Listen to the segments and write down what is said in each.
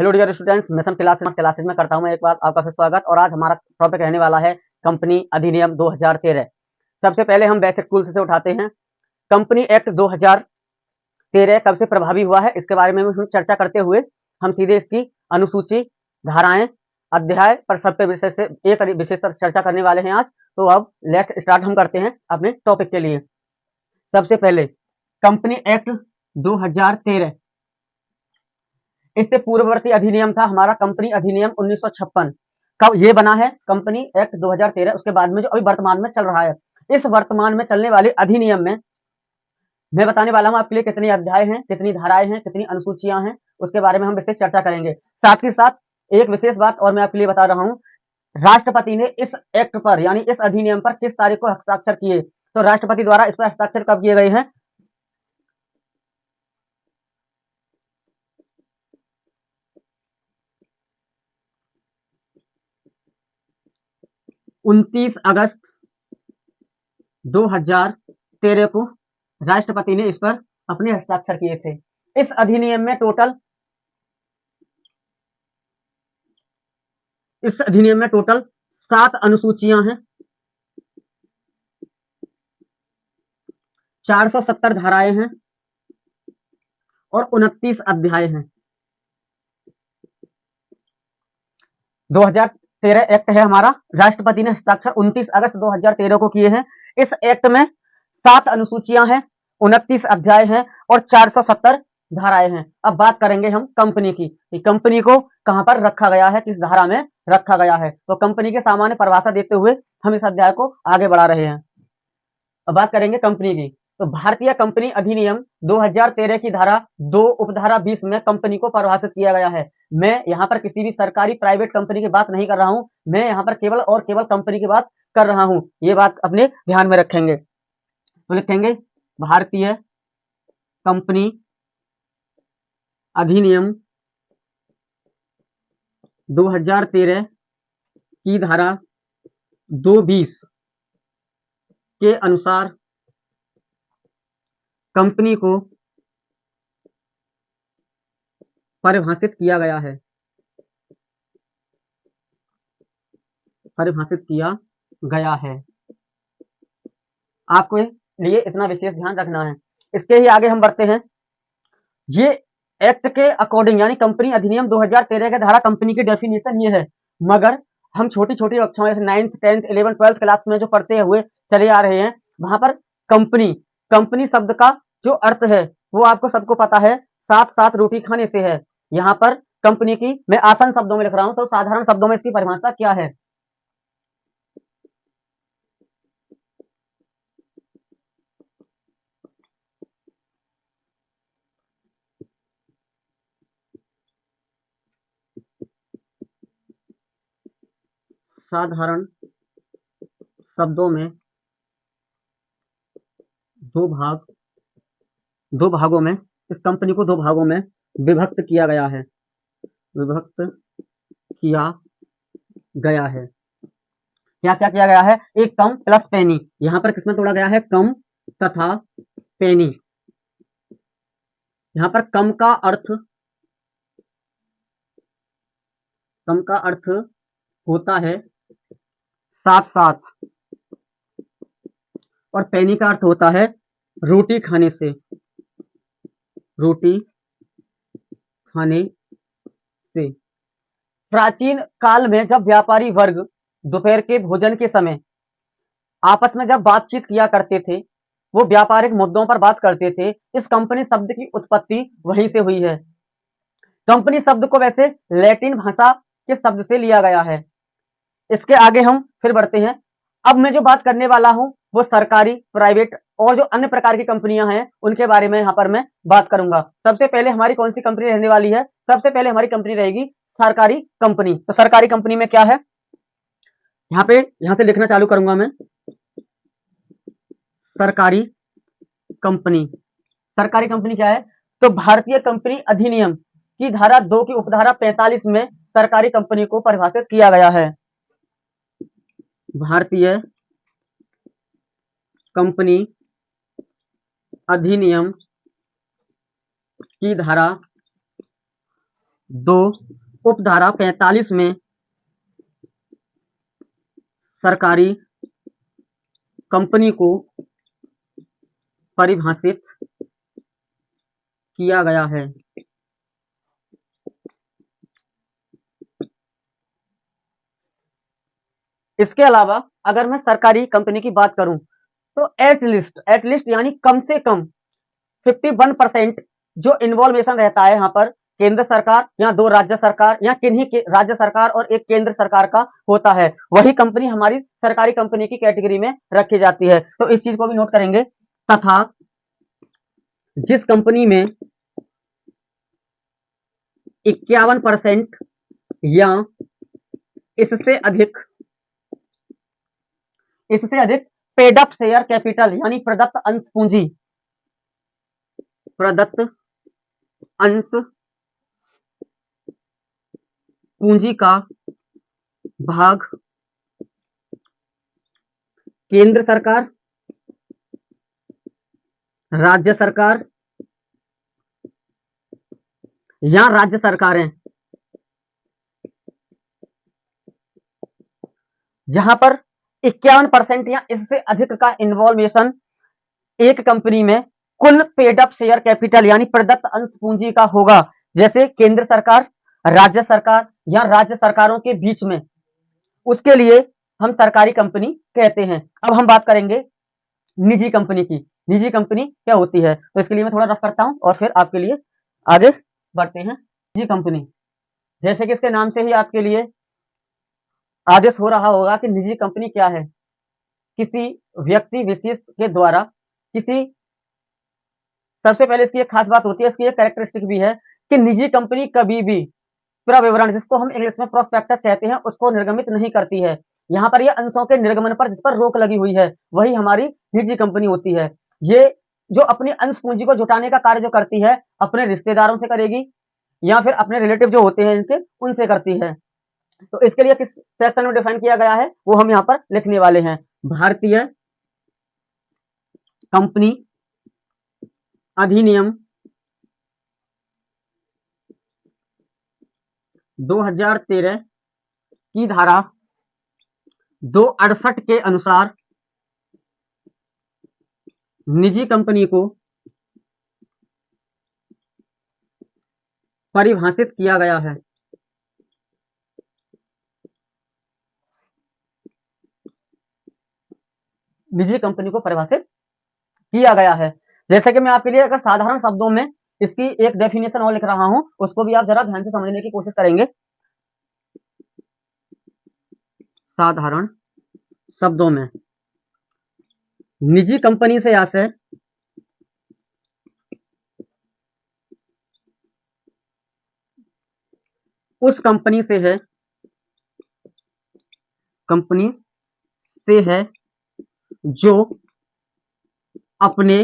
Hello dear students, mission classes में करता हूं मैं एक बार आपका फिर स्वागत। और आज हमारा टॉपिक रहने वाला है कंपनी अधिनियम 2013। सबसे पहले हम बेसिक टूल्स से उठाते हैं। कंपनी एक्ट 2013 कब से प्रभावी हुआ है, इसके बारे में हम चर्चा करते हुए हम सीधे इसकी अनुसूची, धाराएं, अध्याय पर सब पे विषय से एक विषय पर चर्चा करने वाले हैं आज। तो अब लेट्स स्टार्ट हम करते हैं अपने टॉपिक के लिए। सबसे पहले कंपनी एक्ट 2013, इससे पूर्ववर्ती अधिनियम था हमारा कंपनी अधिनियम 1956। कब ये बना है कंपनी एक्ट 2013, उसके बाद में जो अभी वर्तमान में चल रहा है। इस वर्तमान में चलने वाले अधिनियम में मैं बताने वाला हूं आपके लिए कितने अध्याय हैं, कितनी धाराएं हैं, कितनी अनुसूचियां हैं, उसके बारे में हम विशेष चर्चा करेंगे। साथ ही साथ एक विशेष बात और मैं आपके लिए बता रहा हूं, राष्ट्रपति ने इस एक्ट पर यानी इस अधिनियम पर किस तारीख को हस्ताक्षर किए। तो राष्ट्रपति द्वारा इस पर हस्ताक्षर कब किए गए हैं? 29 अगस्त 2013 को राष्ट्रपति ने इस पर अपने हस्ताक्षर किए थे। इस अधिनियम में टोटल 7 अनुसूचियां हैं, 470 धाराएं हैं और 29 अध्याय हैं। 2013 एक्ट है हमारा, राष्ट्रपति ने हस्ताक्षर 29 अगस्त 2013 को किए हैं। इस एक्ट में 7 अनुसूचियां हैं, 29 अध्याय हैं और 470 धाराएं हैं। अब बात करेंगे हम कंपनी की कि कंपनी को कहां पर रखा गया है, किस धारा में रखा गया है। तो कंपनी के सामान्य परिभाषा देते हुए हम इस अध्याय को आगे बढ़ा रहे हैं। अब बात करेंगे कंपनी की। तो भारतीय कंपनी अधिनियम 2013 की धारा 2 उपधारा 20 में कंपनी को परिभाषित किया गया है। मैं यहाँ पर किसी भी सरकारी प्राइवेट कंपनी की बात नहीं कर रहा हूँ, मैं यहाँ पर केवल और केवल कंपनी की बात कर रहा हूँ। ये बात अपने ध्यान में रखेंगे। तो लिखेंगे भारतीय कंपनी अधिनियम 2013 की धारा 220 के अनुसार कंपनी को परिभाषित किया गया है। आपको लिए इतना विशेष ध्यान रखना है। इसके ही आगे हम बढ़ते हैं। ये एक्ट के अकॉर्डिंग यानी कंपनी अधिनियम 2013 के धारा कंपनी की डेफिनेशन ये है, मगर हम छोटी छोटी कक्षाओं जैसे 9th 10th 11th 12th class में जो पढ़ते हुए चले आ रहे हैं, वहां पर कंपनी शब्द का जो अर्थ है वो आपको सबको पता है, साथ साथ रोटी खाने से है। यहाँ पर कंपनी की मैं आसान शब्दों में लिख रहा हूं, तो साधारण शब्दों में इसकी परिभाषा क्या है? साधारण शब्दों में दो भागों में इस कंपनी को 2 भागों में विभक्त किया गया है। क्या क्या किया गया है? एक कम प्लस पेनी, यहाँ पर किसमें तोड़ा गया है? कम तथा पेनी। यहाँ पर कम का अर्थ होता है साथ साथ, और पेनी का अर्थ होता है रोटी खाने से। प्राचीन काल में जब व्यापारी वर्ग दोपहर के भोजन के समय आपस में जब बातचीत किया करते थे, वो व्यापारिक मुद्दों पर बात करते थे। इस कंपनी शब्द की उत्पत्ति वहीं से हुई है। कंपनी शब्द को वैसे लैटिन भाषा के शब्द से लिया गया है। इसके आगे हम फिर बढ़ते हैं। अब मैं जो बात करने वाला हूं वो सरकारी, प्राइवेट और जो अन्य प्रकार की कंपनियां हैं उनके बारे में यहाँ पर मैं बात करूंगा। सबसे पहले हमारी कौन सी कंपनी रहने वाली है? सबसे पहले हमारी कंपनी रहेगी सरकारी कंपनी। तो सरकारी कंपनी में क्या है, यहाँ से लिखना चालू करूंगा मैं। सरकारी कंपनी क्या है? तो भारतीय कंपनी अधिनियम की धारा 2 की उपधारा 45 में सरकारी कंपनी को परिभाषित किया गया है। भारतीय कंपनी अधिनियम की धारा दो उपधारा 45 में सरकारी कंपनी को परिभाषित किया गया है। इसके अलावा अगर मैं सरकारी कंपनी की बात करूं तो एटलिस्ट यानी कम से कम 51% जो इन्वॉल्वेशन रहता है यहाँ पर केंद्र सरकार या दो राज्य सरकार या किन्हीं के राज्य सरकार और एक केंद्र सरकार का होता है, वही कंपनी हमारी सरकारी कंपनी की कैटेगरी में रखी जाती है। तो इस चीज को भी नोट करेंगे। तथा जिस कंपनी में 51% या इससे अधिक पेड अप शेयर कैपिटल यानी प्रदत्त अंश पूंजी का भाग केंद्र सरकार, राज्य सरकार या राज्य सरकारें, जहां पर 51% या इससे अधिक का इन्वॉल्वेशन एक कंपनी में कुल पेड अप शेयर कैपिटल यानी प्रदत्त अंश पूंजी का होगा, जैसे केंद्र सरकार, राज्य सरकार या राज्य सरकारों के बीच में, उसके लिए हम सरकारी कंपनी कहते हैं। अब हम बात करेंगे निजी कंपनी की। निजी कंपनी क्या होती है, तो इसके लिए मैं थोड़ा रफ करता हूं और फिर आपके लिए आगे बढ़ते हैं। निजी कंपनी, जैसे कि इसके नाम से ही आपके लिए आदेश हो रहा होगा कि निजी कंपनी क्या है, किसी व्यक्ति विशेष के द्वारा किसी, सबसे पहले इसकी एक खास बात होती है, इसकी एक कैरेक्टरिस्टिक भी है कि निजी कंपनी कभी भी पूरा विवरण, जिसको हम इंग्लिश में प्रोस्पेक्टस कहते हैं, उसको निर्गमित नहीं करती है। यहाँ पर ये अंशों के निर्गमन पर जिस पर रोक लगी हुई है, वही हमारी निजी कंपनी होती है। ये जो अपनी अंश पूंजी को जुटाने का कार्य जो करती है, अपने रिश्तेदारों से करेगी या फिर अपने रिलेटिव जो होते हैं इनके, उनसे करती है। तो इसके लिए किस सेक्शन में डिफाइन किया गया है, वो हम यहाँ पर लिखने वाले हैं। भारतीय कंपनी अधिनियम 2013 की धारा 268 के अनुसार निजी कंपनी को परिभाषित किया गया है। निजी कंपनी को परिभाषित किया गया है। जैसे कि मैं आपके लिए अगर साधारण शब्दों में इसकी एक डेफिनेशन और लिख रहा हूं, उसको भी आप जरा ध्यान से समझने की कोशिश करेंगे। साधारण शब्दों में निजी कंपनी से आशय उस कंपनी से है जो अपने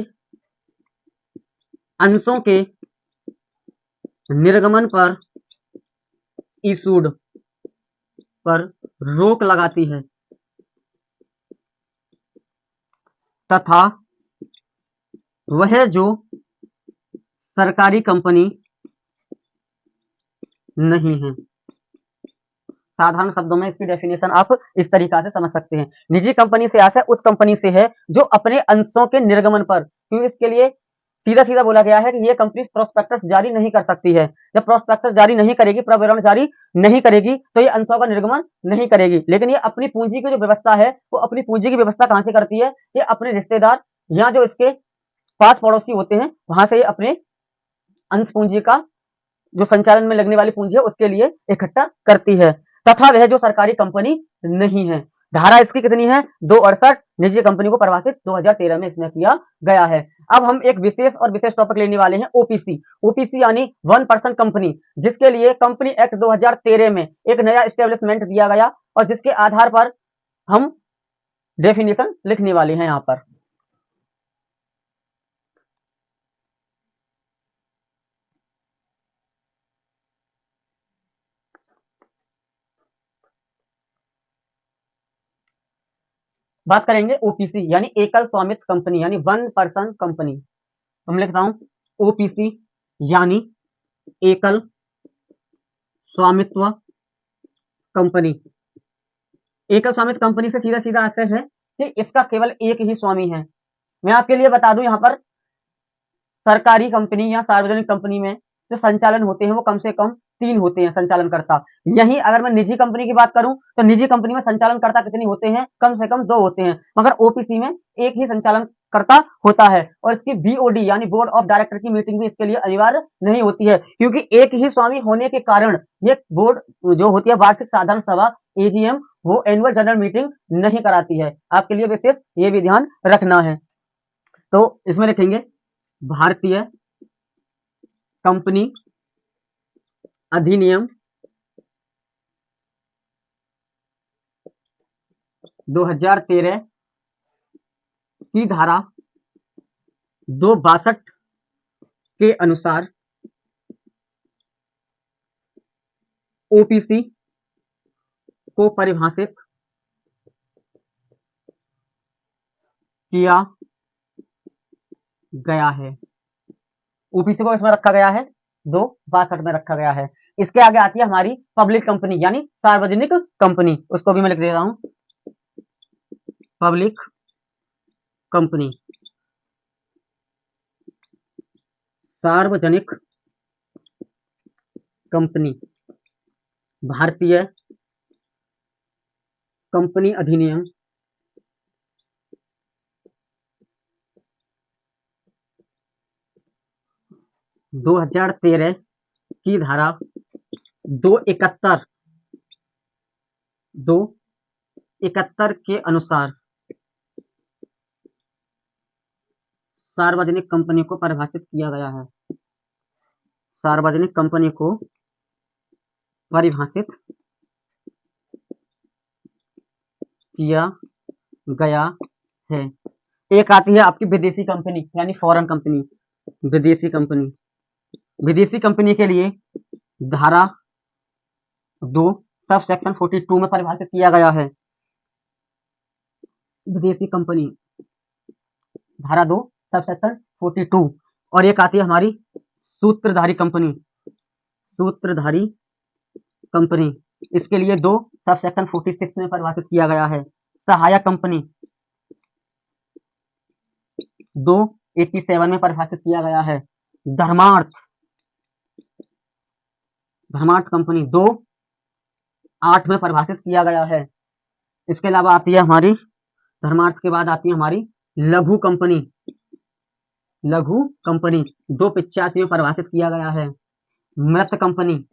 अंशों के निर्गमन पर इशूड पर रोक लगाती है तथा वह जो सरकारी कंपनी नहीं है। साधारण शब्दों में इसकी डेफिनेशन आप इस तरीका से समझ सकते हैं। निजी कंपनी से आशय उस कंपनी से है जो अपने अंशों के निर्गमन पर, क्योंकि इसके लिए सीधा सीधा बोला गया है कि ये कंपनी प्रोस्पेक्टस जारी नहीं कर सकती है। जब प्रोस्पेक्टस जारी नहीं करेगी, प्रविवरण जारी नहीं करेगी, तो ये अंशों का निर्गमन नहीं करेगी। लेकिन ये अपनी पूंजी की जो व्यवस्था है, वो अपनी पूंजी की व्यवस्था कहां से करती है, ये अपने रिश्तेदार या जो इसके पास पड़ोसी होते हैं, वहां से ये अपने अंश पूंजी का जो संचालन में लगने वाली पूंजी है उसके लिए इकट्ठा करती है, तथा वह जो सरकारी कंपनी नहीं है। धारा इसकी कितनी है, 268, निजी कंपनी को परिभाषित 2013 में इसमें किया गया है। अब हम एक विशेष टॉपिक लेने वाले हैं, ओपीसी। ओपीसी यानी वन पर्सन कंपनी, जिसके लिए कंपनी एक्ट 2013 में एक नया एस्टेब्लिशमेंट दिया गया और जिसके आधार पर हम डेफिनेशन लिखने वाले हैं। यहाँ पर बात करेंगे ओपीसी यानी एकल स्वामित्व कंपनी यानी वन पर्सन कंपनी। हम लिखता हूं ओपीसी यानी एकल स्वामित्व कंपनी। एकल स्वामित्व कंपनी से सीधा सीधा आशय है कि इसका केवल एक ही स्वामी है। मैं आपके लिए बता दूं, यहाँ पर सरकारी कंपनी या सार्वजनिक कंपनी में जो संचालन होते हैं वो कम से कम 3 होते हैं संचालनकर्ता। यहीं अगर मैं निजी कंपनी की बात करूं तो निजी कंपनी में संचालनकर्ता कितने होते हैं? कम से कम 2 होते हैं, मगर ओपीसी में एक ही संचालनकर्ता होता है और इसकी बीओडी यानी बोर्ड ऑफ डायरेक्टर की मीटिंग भी इसके लिए अनिवार्य नहीं होती है, क्योंकि एक ही स्वामी होने के कारण ये बोर्ड जो होती है वार्षिक साधारण सभा एजीएम वो एनुअल जनरल मीटिंग नहीं कराती है। आपके लिए विशेष ये भी ध्यान रखना है। तो इसमें लिखेंगे भारतीय कंपनी अधिनियम 2013 की धारा 262 के अनुसार ओपीसी को परिभाषित किया गया है। ओपीसी को इसमें रखा गया है 262 में रखा गया है। इसके आगे आती है हमारी पब्लिक कंपनी यानी सार्वजनिक कंपनी, उसको भी मैं लिख देता हूं पब्लिक कंपनी। सार्वजनिक कंपनी भारतीय कंपनी अधिनियम 2013 की धारा 271 के अनुसार सार्वजनिक कंपनी को परिभाषित किया गया है। सार्वजनिक कंपनी को परिभाषित किया गया है। एक आती है आपकी विदेशी कंपनी यानी फॉरेन कंपनी। विदेशी कंपनी, विदेशी कंपनी के लिए धारा 2 सब सेक्शन 42 में परिभाषित किया गया है। विदेशी कंपनी धारा 2 सब सेक्शन 42। और एक आती है हमारी सूत्रधारी कंपनी। सूत्रधारी कंपनी, इसके लिए 2 सब सेक्शन 46 में परिभाषित किया गया है। सहायक कंपनी 287 में परिभाषित किया गया है। धर्मार्थ कंपनी 2:8 में परिभाषित किया गया है। इसके अलावा आती है हमारी धर्मार्थ के बाद आती है हमारी लघु कंपनी। लघु कंपनी 2:85 में परिभाषित किया गया है। मृत कंपनी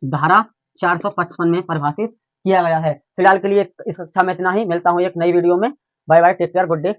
धारा 455 में परिभाषित किया गया है। फिलहाल के लिए इस कक्षा में इतना ही। मिलता हूं एक नई वीडियो में। Bye bye, take care, good day.